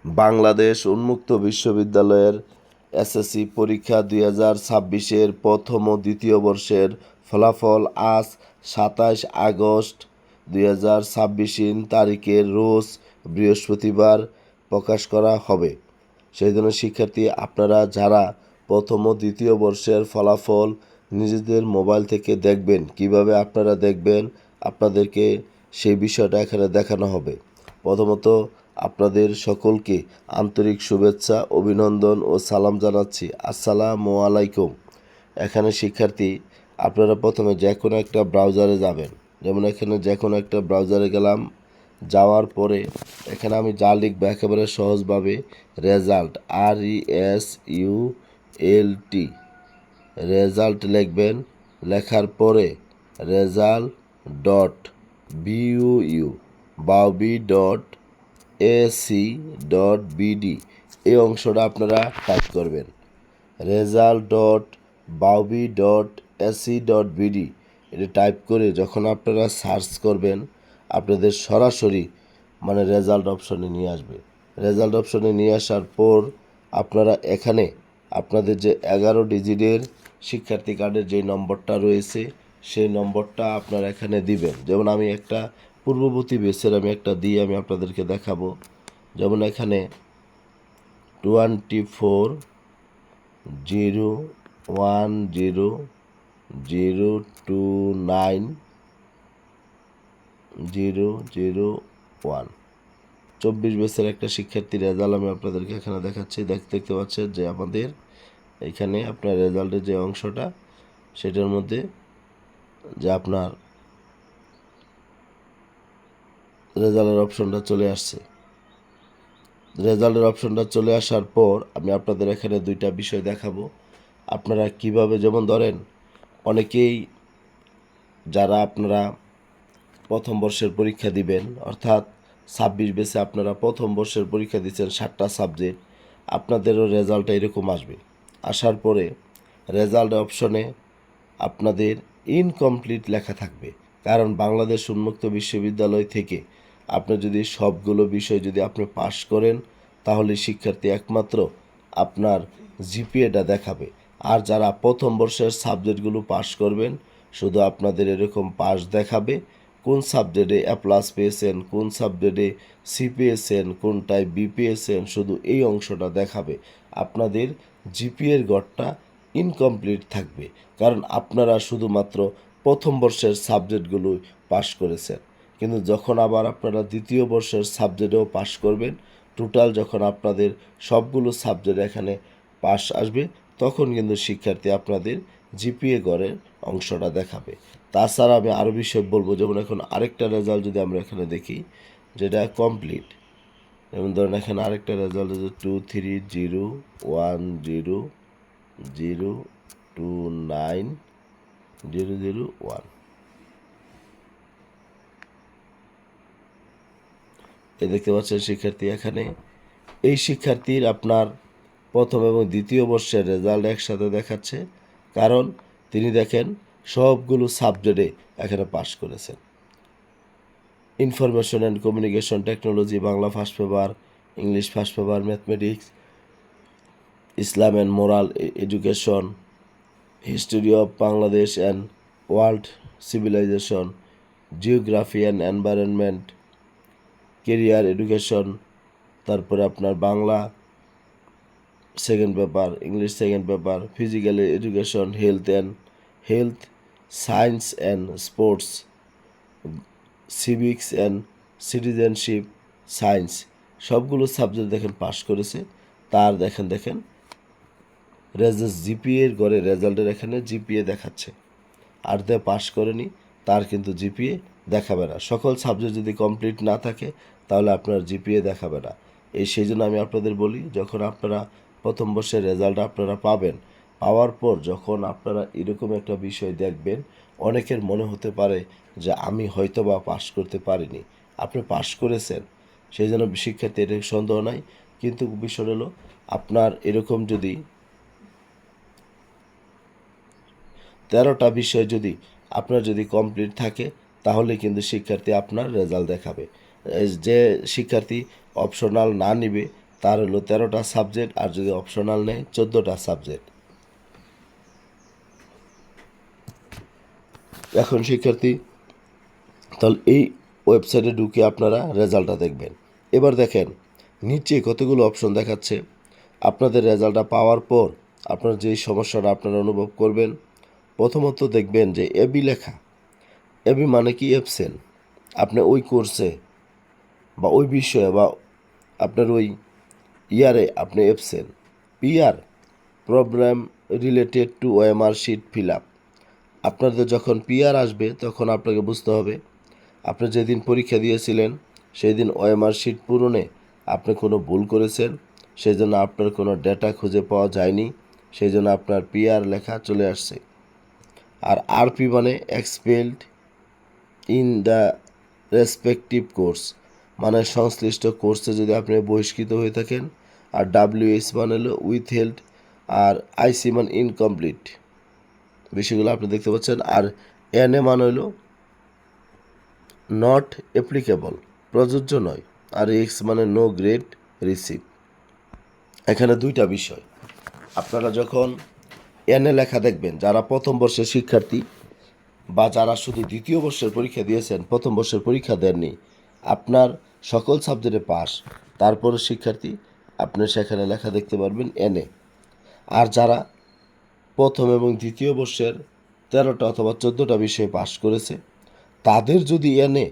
বাংলাদেশ উন্মুক্ত বিশ্ববিদ্যালয়ের এসএসসি পরীক্ষা 2026-এর প্রথম ও দ্বিতীয় বর্ষের ফলাফল আজ 27 আগস্ট 2026 তারিখের রোজ বৃহস্পতিবার প্রকাশ করা হবে। সেই জন্য শিক্ষার্থী, আপনারা যারা প্রথম ও দ্বিতীয় বর্ষের ফলাফল নিজেদের মোবাইল থেকে দেখবেন, কিভাবে আপনারা দেখবেন আপনাদেরকে সেই বিষয়টা এখানে দেখানো হবে। প্রথমত আপনাদের সকলকে আন্তরিক শুভেচ্ছা, অভিনন্দন ও সালাম জানাচ্ছি। আসসালামু আলাইকুম। এখানে শিক্ষার্থী, আপনারা প্রথমে যে কোনো একটা ব্রাউজারে যাবেন। যেমন এখানে যে কোনো একটা ব্রাউজারে গেলাম, যাওয়ার পরে এখানে আমি যা লিখবো একেবারে সহজভাবে রেজাল্ট, RESULT রেজাল্ট লিখবেন। লেখার পরে রেজাল্ট ডট BAUBI.AC.BD এই অংশটা আপনারা টাইপ করবেন। result.baobi.ac.bd এটা টাইপ করে যখন আপনারা সার্চ করবেন, আপনাদের সরাসরি রেজাল্ট অপশনে নিয়ে আসবে। রেজাল্ট অপশনে নিয়ে আসার পর আপনারা এখানে আপনাদের যে 11 ডিজিটের শিক্ষার্থী কার্ডের যে নম্বরটা রয়েছে সেই নম্বরটা আপনারা এখানে দিবেন। যেমন আমি একটা পূর্ববর্তী বেসের আমি একটা দিয়ে আমি আপনাদেরকে দেখাবো। যেমন এখানে 240100290001 24 বেসের একটা শিক্ষার্থীর রেজাল্ট আমি আপনাদেরকে এখানে দেখাচ্ছি। দেখতে পাচ্ছেন যে আমাদের এখানে আপনার রেজাল্টের যে অংশটা সেটার মধ্যে যে আপনার রেজাল্টের অপশনটা চলে আসছে। রেজাল্টের অপশনটা চলে আসার পর আমি আপনাদের এখানে দুইটা বিষয় দেখাবো। আপনারা কিভাবে, যেমন ধরেন অনেকেই যারা আপনারা প্রথম বর্ষের পরীক্ষা দিবেন, অর্থাৎ 26 বেসে আপনারা প্রথম বর্ষের পরীক্ষা দিচ্ছেন 7টা সাবজেক্ট, আপনাদেরও রেজাল্টটা এরকম আসবে। আসার পরে রেজাল্ট অপশনে আপনাদের ইনকমপ্লিট লেখা থাকবে। কারণ বাংলাদেশ উন্মুক্ত বিশ্ববিদ্যালয় থেকে আপনি যদি সবগুলো বিষয় যদি আপনি পাশ করেন, তাহলে শিক্ষার্থী একমাত্র আপনার জিপিএটা দেখাবে। আর যারা প্রথম বর্ষের সাবজেক্টগুলো পাশ করবেন, শুধু আপনাদের এরকম পাস দেখাবে। কোন সাবজেক্টে এ প্লাস পেয়েছেন, কোন সাবজেক্টে সি পেয়েছেন, কোনটায় বি পেয়েছেন, শুধু এই অংশটা দেখাবে। আপনাদের জিপিএর গড়টা ইনকমপ্লিট থাকবে, কারণ আপনারা শুধুমাত্র প্রথম বর্ষের সাবজেক্টগুলো পাশ করেছেন। কিন্তু যখন আবার আপনারা দ্বিতীয় বর্ষের সাবজেক্টেও পাশ করবেন, টোটাল যখন আপনাদের সবগুলো সাবজেক্ট এখানে পাস আসবে, তখন কিন্তু শিক্ষার্থী আপনাদের জিপিএ গড়ের অংশটা দেখাবে। তাছাড়া আমি আরও বিষয় বলবো। যেমন এখন আরেকটা রেজাল্ট যদি আমরা এখানে দেখি, যেটা কমপ্লিট, যেমন ধরেন এখানে আরেকটা রেজাল্ট হচ্ছে 230100290001। দেখতে পাচ্ছেন শিক্ষার্থী, এখানে এই শিক্ষার্থীর আপনার প্রথম এবং দ্বিতীয় বর্ষের রেজাল্ট একসাথে দেখাচ্ছে, কারণ তিনি দেখেন সবগুলো সাবজেক্টে এখানে পাশ করেছেন। Information and communication technology Bangla first paper, English first paper, mathematics, Islam and moral education, history of Bangladesh and world civilization, geography and environment, career education, তারপরে আপনার Bangla second paper, English second paper, physical education, health science and sports, civics and citizenship science, সবগুলো subject দেখেন পাশ করেছে। তার দেখেন জিপিএর গড়ে রেজাল্টের এখানে জিপিএ দেখাচ্ছে। আর যে পাশ করেনি তার কিন্তু জিপিএ দেখাবে না। সকল সাবজেক্ট যদি কমপ্লিট না থাকে তাহলে আপনার জিপিএ দেখাবে না। সেই জন্য আমি আপনাদের বলি, যখন আপনারা প্রথম বর্ষের রেজাল্ট আপনারা পাবেন, পাওয়ার পর যখন আপনারা এরকম একটা বিষয় দেখবেন, অনেকের মনে হতে পারে যে আমি হয়তো বা পাশ করতে পারিনি। আপনি পাশ করেছেন, সেই জন্য শিক্ষার্থী এটা সন্দেহ নাই। কিন্তু বিষয় হলো, আপনার এরকম যদি 13টা বিষয় যদি আপনার যদি কমপ্লিট থাকে, তাহলে কিন্তু শিক্ষার্থী আপনার রেজাল্ট দেখাবে। যে শিক্ষার্থী অপশনাল না নিবে তার হলো 13টা সাবজেক্ট, আর যদি অপশনাল নেয় 14টা সাবজেক্ট। এখন শিক্ষার্থী তাহলে এই ওয়েবসাইটে ঢুকে আপনারা রেজাল্টটা দেখবেন। এবার দেখেন নিচে কতগুলো অপশন দেখাচ্ছে। আপনাদের রেজাল্টটা পাওয়ার পর আপনার যেই সমস্যাটা আপনারা অনুভব করবেন, প্রথমত দেখবেন যে এবি লেখা। এবি মানে কি? অ্যাবসেন্ট। আপনি ওই কোর্সে বা ওই বিষয়ে বা আপনার ওই ইয়ারে আপনি absent. PR, problem related to OMR sheet fill up. আপনাদের যখন পিআর আসবে তখন আপনাকে বুঝতে হবে আপনি যেদিন পরীক্ষা দিয়েছিলেন সেই দিন ওএমআর শিট পূরণে আপনি কোনো ভুল করেছেন, সেই জন্য আপনার কোনো ডেটা খুঁজে পাওয়া যায়নি, সেই জন্য আপনার পিআর লেখা চলে আসছে। আর আরপি মানে expelled in the respective course, মানে সংশ্লিষ্ট কোর্সে যদি আপনি বহিষ্কৃত হয়ে থাকেন। আর ডাব্লিউএস মানে হলো উইথ হেল্ড, আর আইসি মানে ইনকমপ্লিট। বিষয়গুলো আপনি দেখতে পাচ্ছেন। আর এনএ মানে হলো নট অ্যাপ্লিকেবল, প্রযোজ্য নয়। আর এক্স মানে নো গ্রেড রিসিভ। এখানে দুইটা বিষয়। আপনারা যখন এনএ লেখা দেখবেন, যারা প্রথম বর্ষের শিক্ষার্থী বা যারা শুধু দ্বিতীয় বর্ষের পরীক্ষা দিয়েছেন, প্রথম বর্ষের পরীক্ষা দেননি, আপনার সকল সাবজেক্টে পাস, তারপরে শিক্ষার্থী আপনি সেখানে লেখা দেখতে পারবেন এনএ। আর যারা প্রথম এবং দ্বিতীয় বর্ষের 13টা অথবা 14টা বিষয়ে পাস করেছে, তাদের যদি এনএ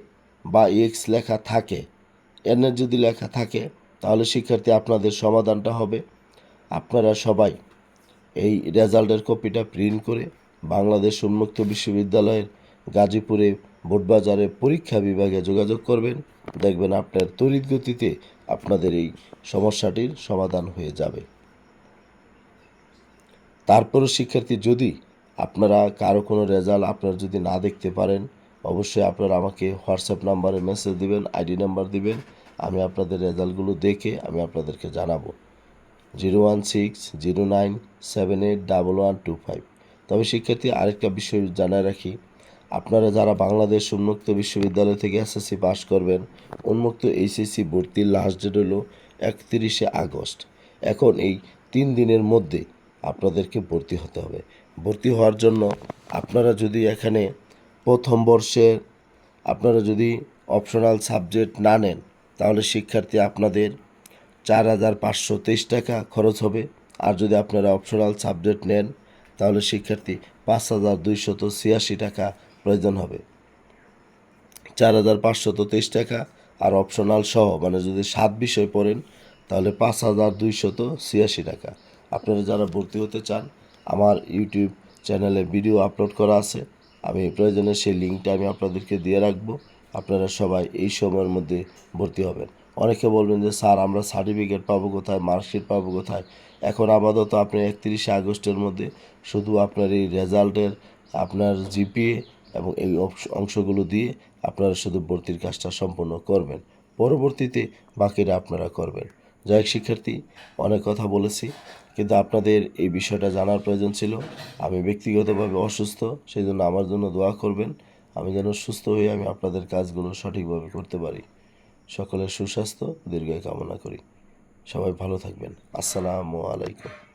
বা এক্স লেখা থাকে, এনএ যদি লেখা থাকে, তাহলে শিক্ষার্থী আপনাদের সমাধানটা হবে আপনারা সবাই এই রেজাল্টের কপিটা প্রিন্ট করে বাংলাদেশ উন্মুক্ত বিশ্ববিদ্যালয়ের গাজীপুরে বোটবাজারে পরীক্ষা বিভাগে যোগাযোগ করবেন। দেখবেন আপনার তড়িৎ গতিতে আপনাদের এই সমস্যাটির সমাধান হয়ে যাবে। তারপরও শিক্ষার্থী যদি আপনারা কারো কোনো রেজাল্ট আপনারা যদি না দেখতে পারেন, অবশ্যই আপনারা আমাকে হোয়াটসঅ্যাপ নাম্বারে মেসেজ দিবেন, আইডি নাম্বার দিবেন। আমি আপনাদের রেজাল্টগুলো দেখে আমি আপনাদেরকে জানাবো। 01609781125। তবে শিক্ষার্থী আরেকটা বিষয় জানায় রাখি, আপনারা যারা বাংলাদেশ উন্মুক্ত বিশ্ববিদ্যালয় থেকে এসএসসি পাস করবেন, উন্মুক্ত এইচএসসি ভর্তির লাস্ট ডেট হলো 31শে আগস্ট। এখন এই 3 দিনের মধ্যে আপনাদেরকে ভর্তি হতে হবে। ভর্তি হওয়ার জন্য আপনারা যদি এখানে প্রথম বর্ষে আপনারা যদি অপশনাল সাবজেক্ট না নেন, তাহলে শিক্ষার্থী আপনাদের 4,523 টাকা খরচ হবে। আর যদি আপনারা অপশনাল সাবজেক্ট নেন, তাহলে শিক্ষার্থী 5,286 টাকা প্রয়োজন হবে। 4,523 টাকা আর অপশনাল সহ, মানে যদি 7 বিষয় পড়েন, তাহলে 5,286 টাকা। আপনারা যারা ভর্তি হতে চান, আমার ইউটিউব চ্যানেলে ভিডিও আপলোড করা আছে, আমি প্রয়োজনে সেই লিঙ্কটা আমি আপনাদেরকে দিয়ে রাখবো। আপনারা সবাই এই সময়ের মধ্যে ভর্তি হবেন। অনেকে বলবেন যে স্যার আমরা সার্টিফিকেট পাবো কোথায়, মার্কশিট পাবো কোথায়? এখন আপাতত আপনি 31শে আগস্টের মধ্যে শুধু আপনার এই রেজাল্টের আপনার জিপিএ এবং এই অংশগুলো দিয়ে আপনারা শুধু ভর্তির কাজটা সম্পন্ন করবেন, পরবর্তীতে বাকিরা আপনারা করবেন। যাই হোক শিক্ষার্থী, অনেক কথা বলেছি, কিন্তু আপনাদের এই বিষয়টা জানার প্রয়োজন ছিল। আমি ব্যক্তিগতভাবে অসুস্থ, সেই জন্য আমার জন্য দোয়া করবেন, আমি যেন সুস্থ হয়ে আমি আপনাদের কাজগুলো সঠিকভাবে করতে পারি। সকলের সুস্বাস্থ্য দীর্ঘায়ু কামনা করি। সবাই ভালো থাকবেন। আসসালামু আলাইকুম।